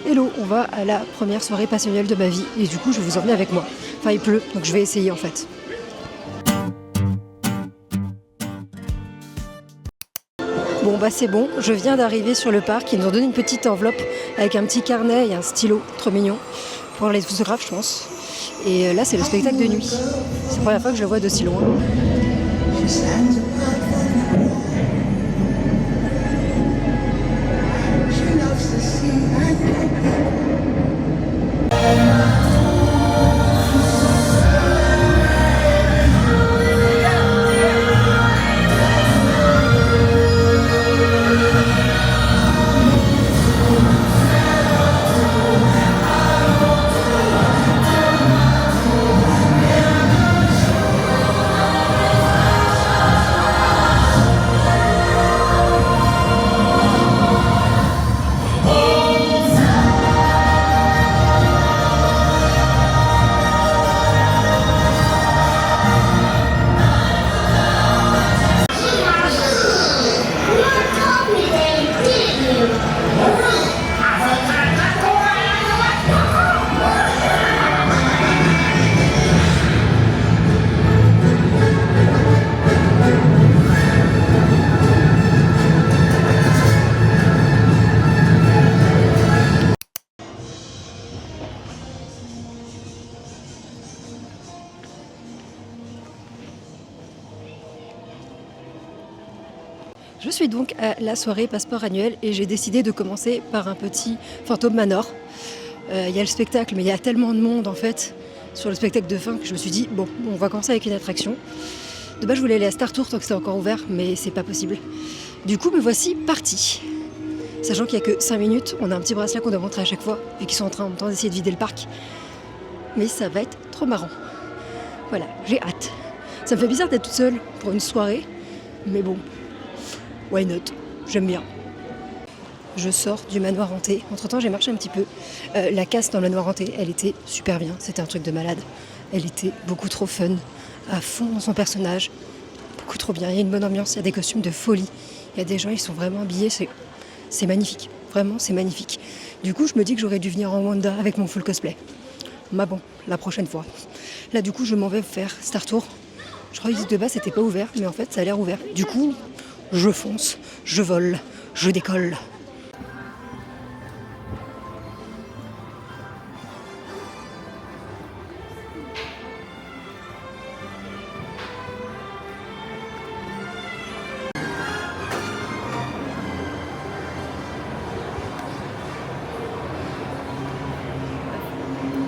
hello, on va à la première soirée passionnelle de ma vie et du coup je vais vous emmener avec moi. Enfin il pleut donc je vais essayer en fait. Bon bah c'est bon, je viens d'arriver sur le parc, ils nous ont donné une petite enveloppe avec un petit carnet et un stylo, trop mignon, pour les photographes je pense. Et là c'est le spectacle de nuit, c'est la première fois que je le vois d'aussi loin. Je suis donc à la soirée passeport annuel et j'ai décidé de commencer par un petit fantôme manor. Il y a le spectacle mais il y a tellement de monde en fait sur le spectacle de fin que je me suis dit bon on va commencer avec une attraction. De base je voulais aller à Star Tour tant que c'était encore ouvert mais c'est pas possible. Du coup me voici partie. Sachant qu'il n'y a que 5 minutes, on a un petit bracelet qu'on doit montrer à chaque fois et qui sont en train en même temps d'essayer de vider le parc. Mais ça va être trop marrant. Voilà, j'ai hâte. Ça me fait bizarre d'être toute seule pour une soirée, mais bon. Why not? J'aime bien. Je sors du manoir hanté. Entre temps, j'ai marché un petit peu. La casse dans le manoir hanté, elle était super bien. C'était un truc de malade. Elle était beaucoup trop fun, à fond dans son personnage. Beaucoup trop bien. Il y a une bonne ambiance, il y a des costumes de folie. Il y a des gens, ils sont vraiment habillés. C'est magnifique. Vraiment, c'est magnifique. Du coup, je me dis que j'aurais dû venir en Wanda avec mon full cosplay. Mais bon, la prochaine fois. Là, du coup, je m'en vais faire Star Tour. Je crois que de base, c'était pas ouvert, mais en fait, ça a l'air ouvert. Du coup, je fonce, je vole, je décolle.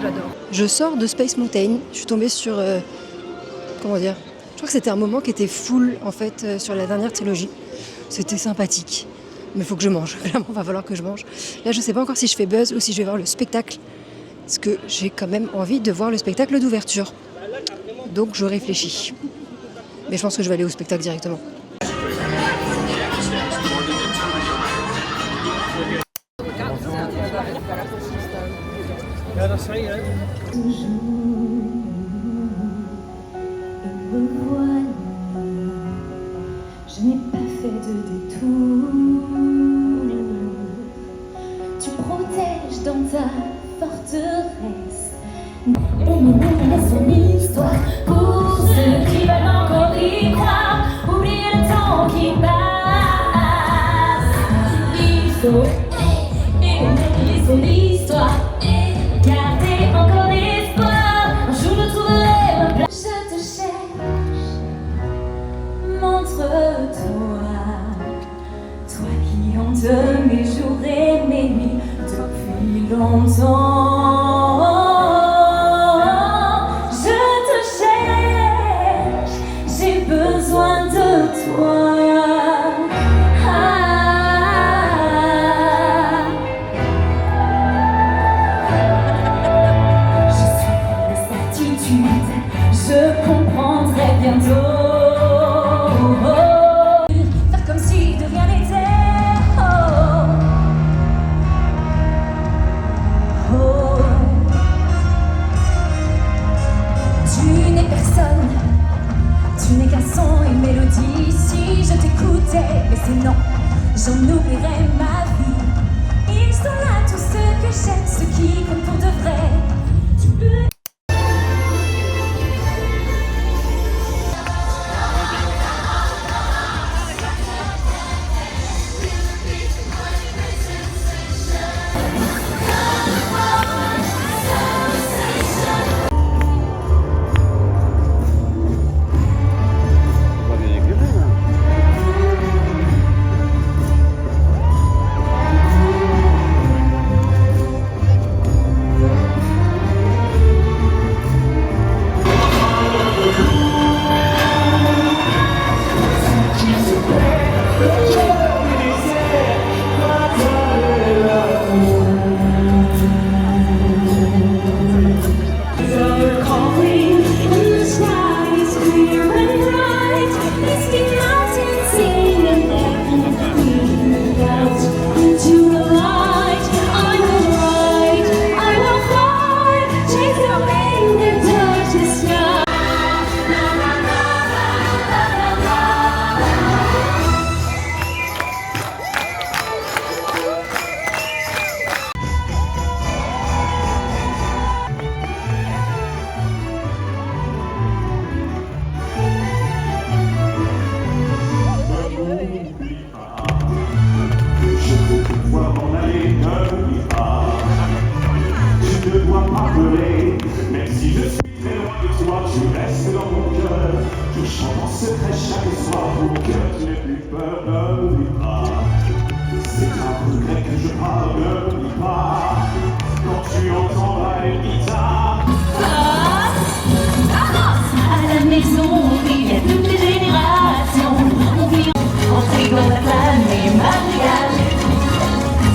J'adore. Je sors de Space Mountain, je suis tombée sur... comment dire ? Je crois que c'était un moment qui était full en fait sur la dernière trilogie. C'était sympathique. Mais il faut que je mange, clairement il va falloir que je mange. Là je sais pas encore si je fais buzz ou si je vais voir le spectacle. Parce que j'ai quand même envie de voir le spectacle d'ouverture. Donc je réfléchis. Mais je pense que je vais aller au spectacle directement. Je n'ai pas fait de détour. Tu protèges dans ta forteresse. Et mes son histoire. Pour ceux qui veulent encore y croire, oubliez le temps qui passe. Il faut aimer son histoire. Gardez encore l'espoir. Un jour je trouverai ma place. Je te cherche. Montre-toi, toi qui hantes mes jours et mes nuits depuis longtemps. Je te cherche, j'ai besoin de toi. Je suis de certitude, je comprendrai bientôt. Oh Je chante en secret chaque soir pour que tu n'aies plus peur, ne m'oublie pas. C'est un regret que je parle, ne m'oublie pas. Quand tu entendras une guitare. À la maison, on vit à toutes les générations. On vit entré dans la famille mariale.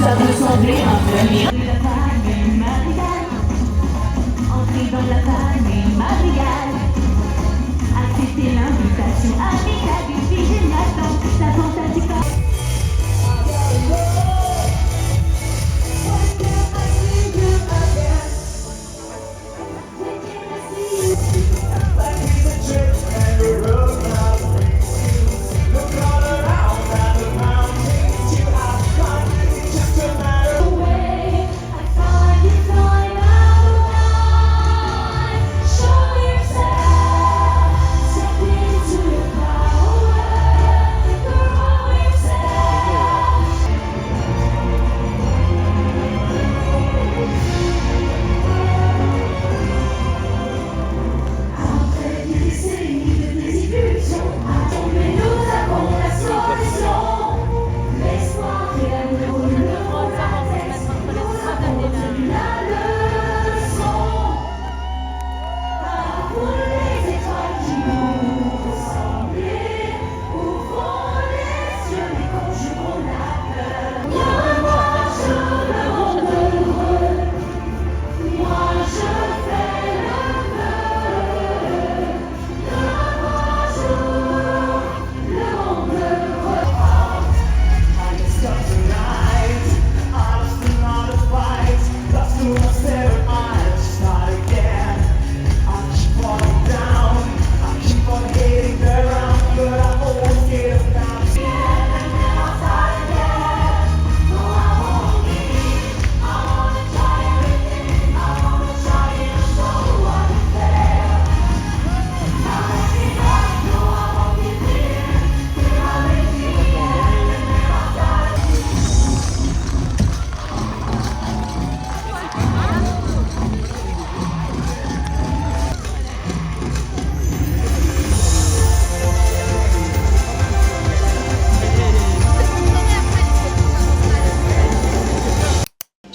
Ça peut sembler un peu miracle. La famille mariale. Entrer dans la famille mariale. Accepter l'invitation amicale d'une fille géniale dans la fantastique.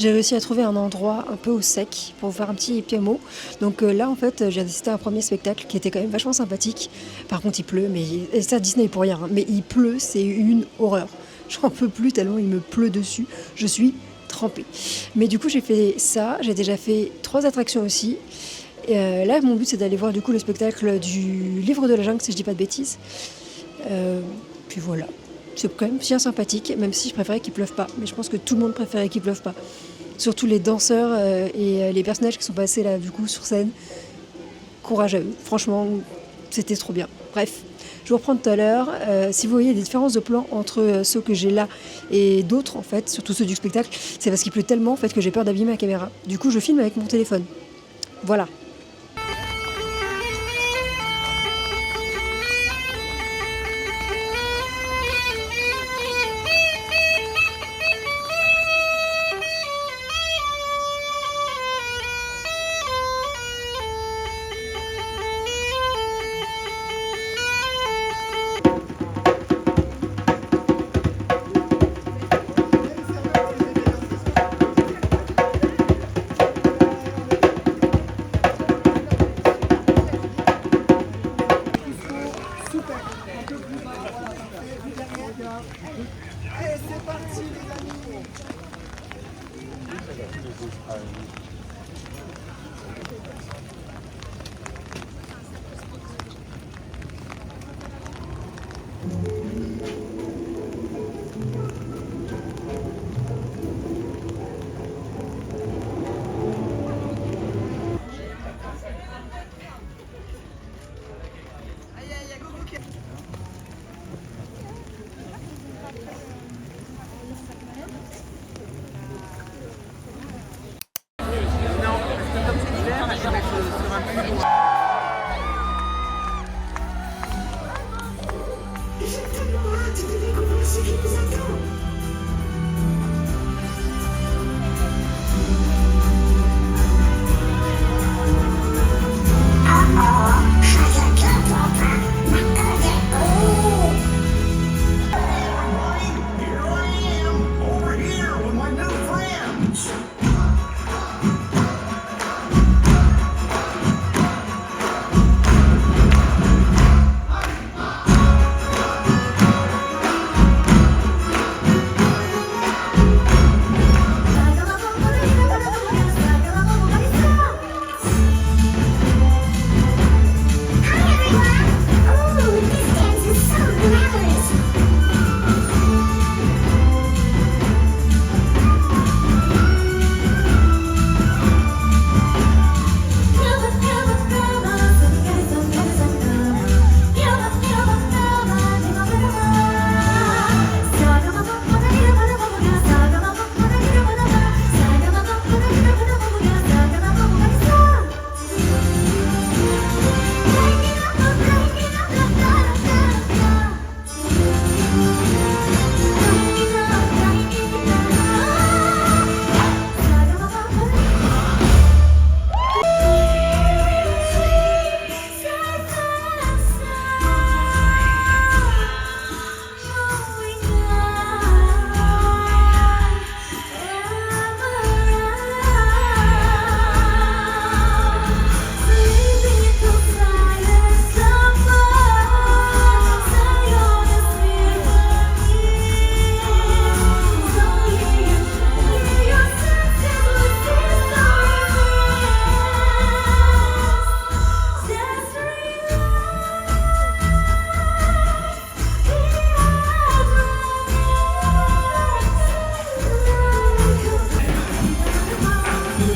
J'ai réussi à trouver un endroit un peu au sec pour faire un petit piano. Donc là, en fait, j'ai assisté à un premier spectacle qui était quand même vachement sympathique. Par contre, il pleut, mais et ça, Disney pour rien. Mais il pleut, c'est une horreur. J'en peux plus tellement il me pleut dessus. Je suis trempée. Mais du coup, j'ai fait ça. J'ai déjà fait 3 attractions aussi. Et là, mon but, c'est d'aller voir du coup le spectacle du Livre de la Jungle, si je dis pas de bêtises. Puis voilà. C'est quand même bien sympathique, même si je préférais qu'il pleuve pas. Mais je pense que tout le monde préférait qu'il pleuve pas. Surtout les danseurs et les personnages qui sont passés là du coup sur scène. Courage à eux. Franchement, c'était trop bien. Bref, je vous reprends tout à l'heure. Si vous voyez des différences de plan entre ceux que j'ai là et d'autres en fait, surtout ceux du spectacle, c'est parce qu'il pleut tellement en fait que j'ai peur d'abîmer ma caméra. Du coup, je filme avec mon téléphone. Voilà. Allez, c'est parti les amis.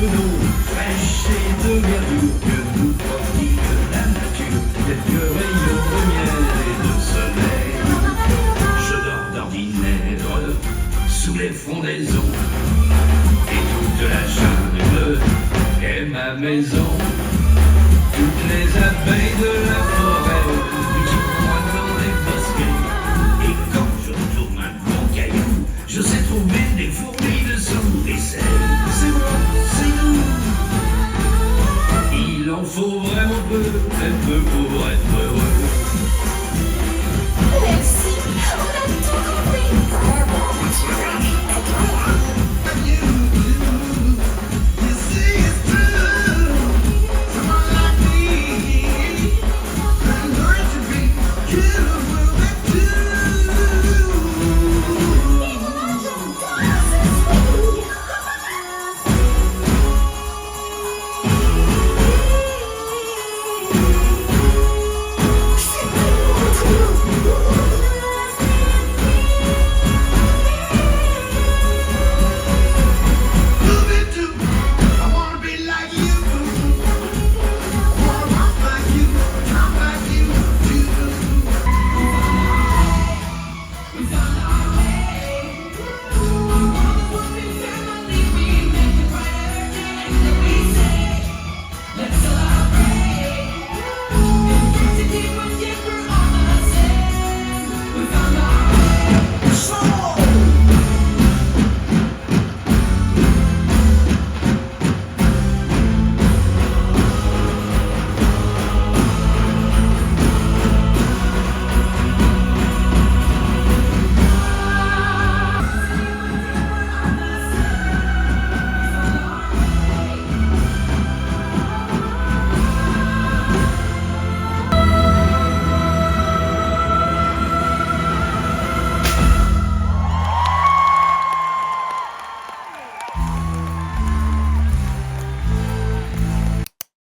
d'eau fraîche et de verdure que nous profite la nature, quelques rayons de miel et de soleil. Je dors d'ordinaire sous les frondaisons et toute la jungle est ma maison. Toutes les abeilles de la forêt vivent dans les bosquets. Et quand je retourne un bon caillou, je sais trouver des fourmis de son. Et c'est moi, c'est nous. Il en faut vraiment peu, très peu pour être heureux. Merci, on a tout compris.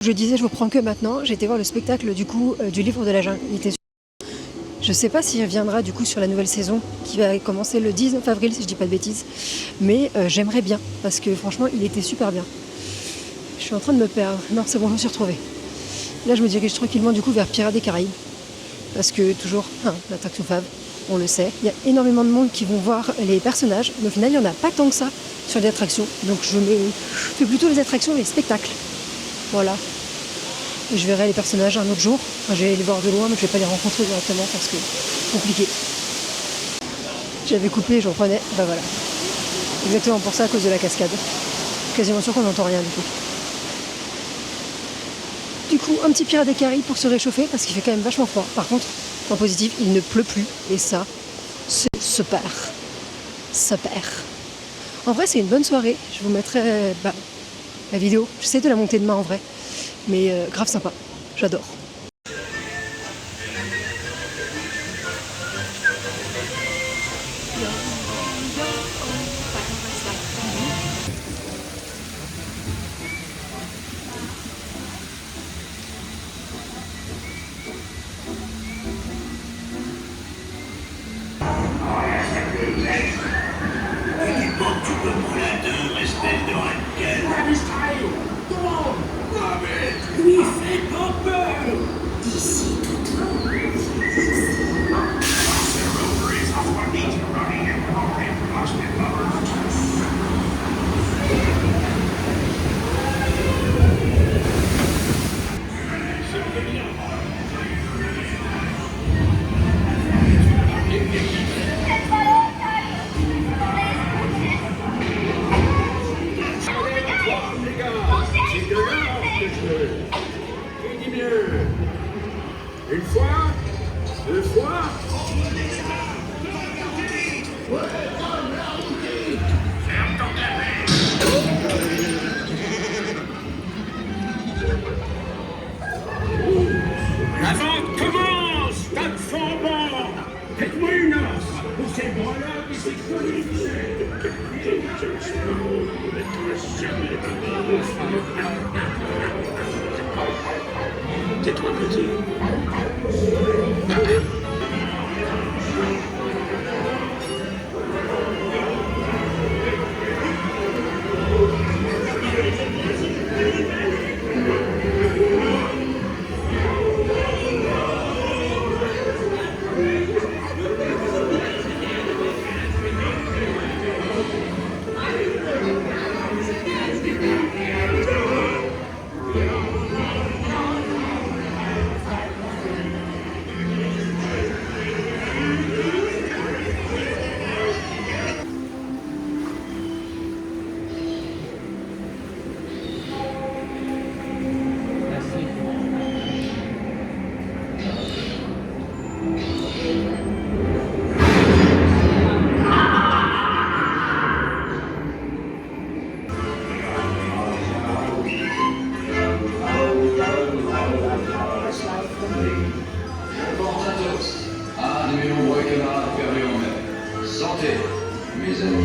Je disais, je vous prends que maintenant. J'ai été voir le spectacle du coup du livre de la jungle. Il était... Je sais pas s'il reviendra du coup sur la nouvelle saison qui va commencer le 19 avril si je dis pas de bêtises. Mais j'aimerais bien parce que franchement il était super bien. Je suis en train de me perdre. Non c'est bon, je me suis retrouvée. Là je me dirige tranquillement du coup vers Pirates des Caraïbes. Parce que toujours, l'attraction Fave, on le sait. Il y a énormément de monde qui vont voir les personnages. Mais au final il n'y en a pas tant que ça sur les attractions. Donc je fais plutôt les attractions et les spectacles. Voilà. Et je verrai les personnages un autre jour. Enfin, je vais les voir de loin, mais je vais pas les rencontrer directement parce que c'est compliqué. J'avais coupé, je reprenais, bah voilà. Exactement pour ça, à cause de la cascade. Quasiment sûr qu'on n'entend rien du tout. Du coup, un petit Pirates des Caraïbes pour se réchauffer parce qu'il fait quand même vachement froid. Par contre, en positif, il ne pleut plus. Et ça, c'est super. Super. En vrai, c'est une bonne soirée. Je vous mettrai la vidéo. J'essaie de la monter demain en vrai. Mais grave sympa. J'adore. Tu peux me la deux, espèce de rankel. Lui fait pas peur. D'ici Une fois, deux fois. Ferme ton clapet. La vente commence, tas de flambants. Faites-moi une os pour ces bras-là qui s'exposent. Tais-toi, petit. Santé, mes amis.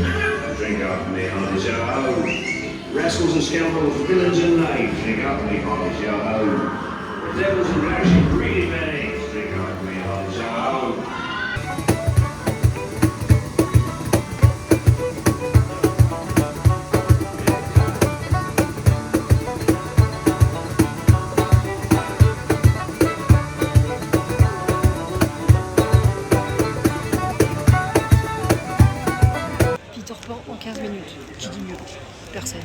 Drink up me, honey, yo. Rascals and scoundrels, villains and knaves. Drink up me, honey, yo. The devils and rags and greedy bags. Drink up me, honey, yo. Peter Pan en 15 minutes. Qui dit mieux? Personne.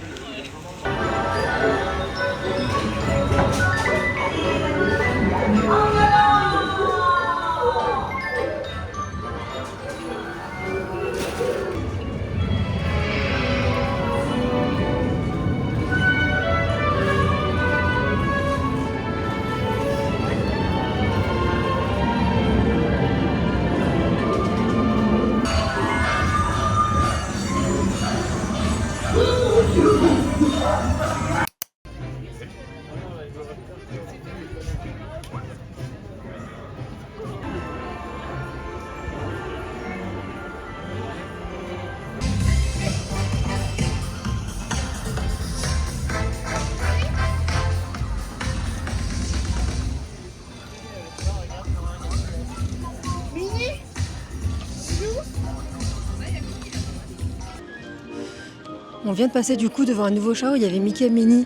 On vient de passer du coup devant un nouveau show, il y avait Mickey et Minnie,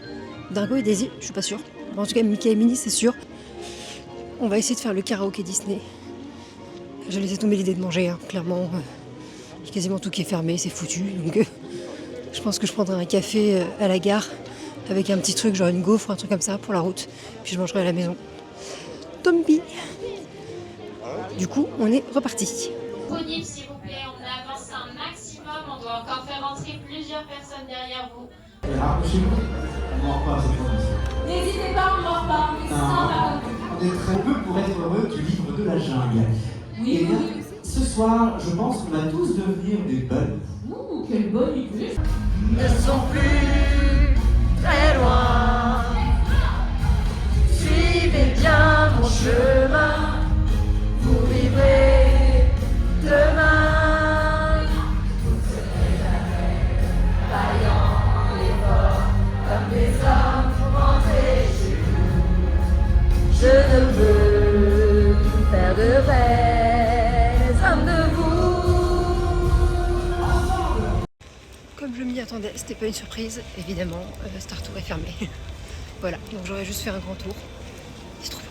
Dingo et Daisy, je suis pas sûre. Bon, en tout cas Mickey et Minnie c'est sûr. On va essayer de faire le karaoké Disney. Je laissé tomber l'idée de manger, hein. Clairement. Il y a quasiment tout qui est fermé, c'est foutu. Donc je pense que je prendrai un café à la gare avec un petit truc, genre une gaufre, un truc comme ça pour la route. Puis je mangerai à la maison. Tombi. Du coup, on est reparti. Disponible, s'il vous plaît, on avance un maximum, on doit encore faire entrer plusieurs personnes derrière vous. On mord pas, c'est pas N'hésitez pas, on ne mord pas, mais sans la on est très peu pour être heureux du livre de la jungle. Oui, Et bien, oui. ce soir, je pense qu'on va tous devenir des bonnes. Ouh, quelle bonne idée. Ne sont plus très loin. Suivez bien mon chemin, vous vivrez demain. Vous serez jamais vaillants et forts comme des hommes pour rentrer chez vous. Je ne veux faire de vrais hommes de vous. Comme je m'y attendais, c'était pas une surprise, évidemment, Star Tour est fermé. Voilà, donc j'aurais juste fait un grand tour. C'est trop beau.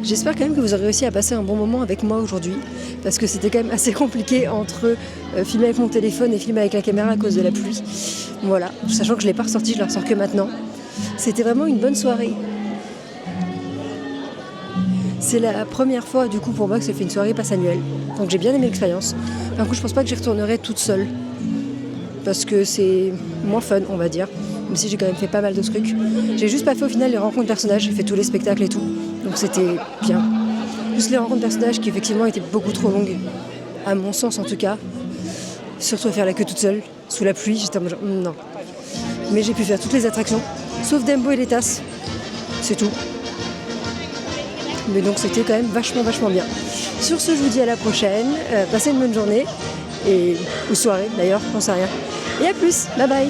J'espère quand même que vous aurez réussi à passer un bon moment avec moi aujourd'hui, parce que c'était quand même assez compliqué entre filmer avec mon téléphone et filmer avec la caméra à cause de la pluie. Voilà, sachant que je ne l'ai pas ressorti, je la ressors que maintenant. C'était vraiment une bonne soirée. C'est la première fois du coup pour moi que ça fait une soirée passe annuelle, donc j'ai bien aimé l'expérience. Par contre je pense pas que j'y retournerai toute seule, parce que c'est moins fun on va dire, même si j'ai quand même fait pas mal de trucs. J'ai juste pas fait au final les rencontres personnages, j'ai fait tous les spectacles et tout, donc c'était bien. Juste les rencontres personnages qui effectivement étaient beaucoup trop longues, à mon sens en tout cas. Surtout à faire la queue toute seule, sous la pluie, j'étais en mode genre, non. Mais j'ai pu faire toutes les attractions, sauf Dumbo et les tasses, c'est tout. Mais donc c'était quand même vachement bien. Sur ce, je vous dis à la prochaine, passez une bonne journée, ou soirée d'ailleurs, j'en sais rien. Et à plus, bye bye.